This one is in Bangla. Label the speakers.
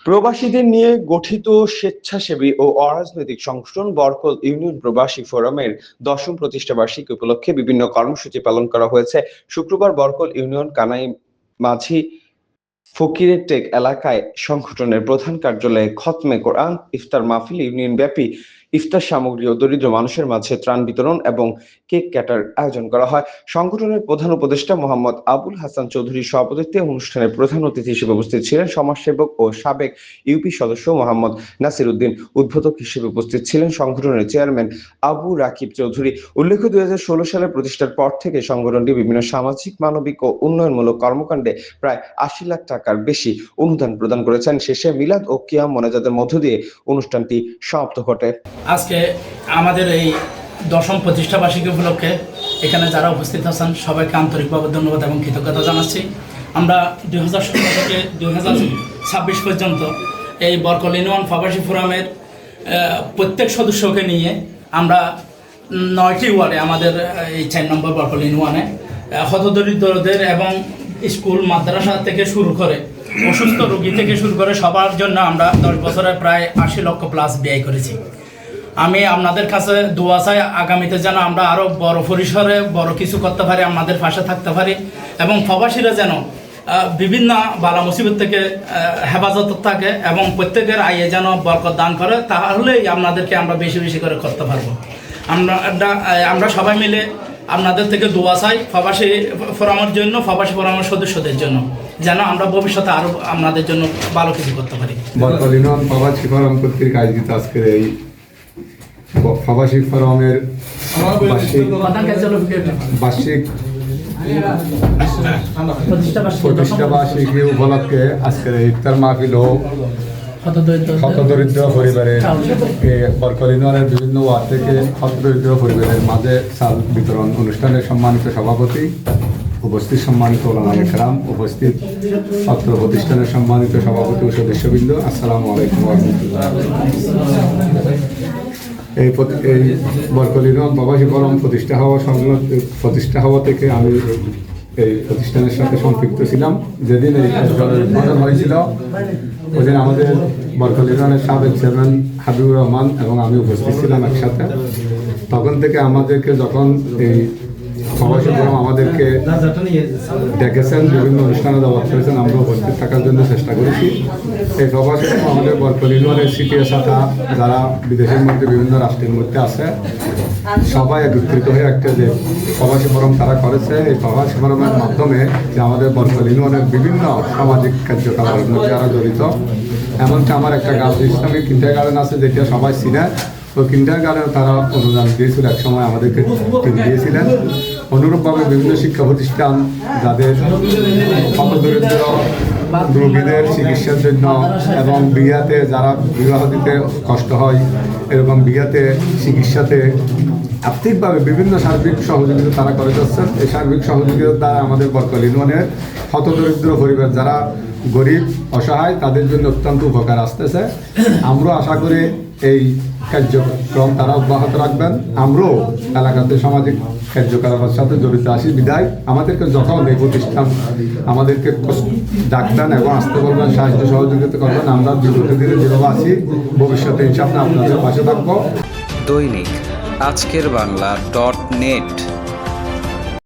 Speaker 1: প্রবাসীদের নিয়ে গঠিত স্বেচ্ছাসেবী ও অরাজনৈতিক সংগঠন বরকল ইউনিয়ন প্রবাসী ফোরামের ১০ম প্রতিষ্ঠাবার্ষিকী উপলক্ষে বিভিন্ন কর্মসূচি পালন করা হয়েছে। শুক্রবার বরকল ইউনিয়ন কানাই মাঝি ফকিরের টেক এলাকায় সংগঠনের প্রধান কার্যালয়ে খতমে কোরআন, ইফতার মাহফিল, ইউনিয়ন ব্যাপী ইফতার সামগ্রী ও দরিদ্র মানুষের মাঝে ত্রাণ বিতরণ এবং কেক কাটার আয়োজন করা হয়। সংগঠনের প্রধান উপদেষ্টা মোহাম্মদ আবুল হাসান চৌধুরীর সভাপতিত্বে অনুষ্ঠানে প্রধান অতিথি হিসেবে উপস্থিত ছিলেন সমাজসেবক ও সাবেক ইউপি সদস্য মোহাম্মদ নাসির উদ্দিন। উদ্বোধক হিসেবে উপস্থিত ছিলেন সংগঠনের চেয়ারম্যান আবু রাকিব চৌধুরী। উল্লেখ্য, ২০১৬ সালে প্রতিষ্ঠার পর থেকে সংগঠনটি বিভিন্ন সামাজিক, মানবিক ও উন্নয়নমূলক কর্মকাণ্ডে প্রায় ৮০ লাখ টাকার বেশি অনুদান প্রদান করেছেন। শেষে মিলাদ ও কিয়াম মোনাজাতের মধ্য দিয়ে অনুষ্ঠানটি সমাপ্ত ঘটে।
Speaker 2: আজকে আমাদের এই ১০ম প্রতিষ্ঠাবার্ষিকী উপলক্ষে এখানে যারা উপস্থিত আছেন সবাইকে আন্তরিকভাবে ধন্যবাদ এবং কৃতজ্ঞতা জানাচ্ছি। আমরা ২০১৭ থেকে ২০২৬ পর্যন্ত এই বরকল ইউনিয়ন প্রবাসী ফোরামের প্রত্যেক সদস্যকে নিয়ে আমরা ৯টি ওয়ার্ডে আমাদের এই ৪ নম্বর বরকল ইউনিয়নে হতদরিদ্রদের এবং স্কুল, মাদ্রাসা থেকে শুরু করে অসুস্থ রোগী থেকে শুরু করে সবার জন্য আমরা ১০ বছরে প্রায় ৮০ লক্ষ প্লাস ব্যয় করেছি। আমি আপনাদের কাছে দোয়া চাই আগামীতে যেন আমরা আরও বড় পরিসরে বড় কিছু করতে পারি, আমাদের পাশে থাকতে পারি এবং প্রবাসীরা যেন বিভিন্ন বালা মুসিবত থেকে হেফাজত থাকে এবং প্রত্যেকের আয়ে যেন বরকত দান করে, তাহলেই আপনাদেরকে আমরা বেশি বেশি করে করতে পারবো। আমরা সবাই মিলে আপনাদের থেকে দোয়া চাই প্রবাসী ফোরামের জন্য, প্রবাসী ফোরামের সদস্যদের জন্য, যেন আমরা ভবিষ্যতে আরো আপনাদের জন্য ভালো কিছু করতে পারি।
Speaker 3: বরকল ইউনিয়ন প্রবাসী ফোরাম কর্তৃক আয়োজিত আজকের এই প্রবাসী ফোরামের বার্ষিক প্রতিষ্ঠাবার্ষিকী উপলক্ষে আজকের ইফতার মাহফিল ও হতদরিদ্র পরিবারের বরকল ইউনিয়নের বিভিন্ন ওয়ার্ড থেকে হতদরিদ্র পরিবারের মাঝে চাল বিতরণ অনুষ্ঠানের সম্মানিত সভাপতি, উপস্থিত সম্মানিত ওলামা ইকরাম, উপস্থিত ছাত্র প্রতিষ্ঠানের সম্মানিত সভাপতি ও সদস্যবৃন্দ, আসসালামু আলাইকুম ওয়া রাহমাতুল্লাহ। এই বরকল ইউনিয়ন প্রবাসী ফোরাম প্রতিষ্ঠা হওয়া থেকে আমি এই প্রতিষ্ঠানের সাথে সম্পৃক্ত ছিলাম। যেদিন এই উদ্বোধন হয়েছিল ওদিন আমাদের বরকল ইউনিয়নের সাবেক চেয়ারম্যান হাবিবুর রহমান এবং আমি উপস্থিত ছিলাম একসাথে। তখন থেকে আমাদেরকে যখন এই প্রবাসী ফোরাম আমাদেরকে ডেকেছেন, বিভিন্ন অনুষ্ঠানে দাওয়াত করেছেন, আমরা উপস্থিত থাকার জন্য চেষ্টা করেছি। এই প্রবাসী ফোরাম আমাদের বরকল ইউনিয়নের সিটিএ শাখা যারা বিদেশের মধ্যে বিভিন্ন রাষ্ট্রের মধ্যে আছে সবাই একত্রিত হয়ে একটা যে প্রবাসী ফোরাম তারা করেছে। এই প্রবাসী ফোরামের মাধ্যমে যে আমাদের বরকল ইউনিয়নের বিভিন্ন সামাজিক কার্যকলাপের মধ্যে যারা জড়িত, এমনকি আমার একটা গার্লস ইসলামিক কিন্ডারগার্টেন আছে যেটা সবাই চিনে, ওই কিন্ডারগার্টেন তারা অনুদান দিয়েছিল, এক সময় আমাদেরকে দিয়েছিলেন। অনুরূপভাবে বিভিন্ন শিক্ষা প্রতিষ্ঠান যাদের হতদরিদ্র রোগীদের চিকিৎসার জন্য এবং বিয়াতে যারা বিবাহ দিতে কষ্ট হয়, এরকম বিয়াতে চিকিৎসাতে আর্থিকভাবে বিভিন্ন সার্বিক সহযোগিতা তারা করে যাচ্ছেন। এই সার্বিক সহযোগিতার দ্বারা আমাদের বরকল ইউনিয়নের হতদরিদ্র পরিবার যারা গরিব অসহায় তাদের জন্য অত্যন্ত উপকার আসতেছে। আমরাও আশা করি এই কার্যক্রম তারা অব্যাহত রাখবেন। আমরাও এলাকাতে সামাজিক কার্যকলাপের সাথে জড়িত আসি বিদায় আমাদেরকে যখন এই প্রতিষ্ঠান আমাদেরকে ডাকবেন এবং আসতে বলবেন, সাহায্য সহযোগিতা করবেন, আমরা বিগত দিনে যেভাবে আছি ভবিষ্যতে ইনশাআল্লাহ আপনাদের পাশে থাকবো।
Speaker 4: দৈনিক আজকের বাংলা .net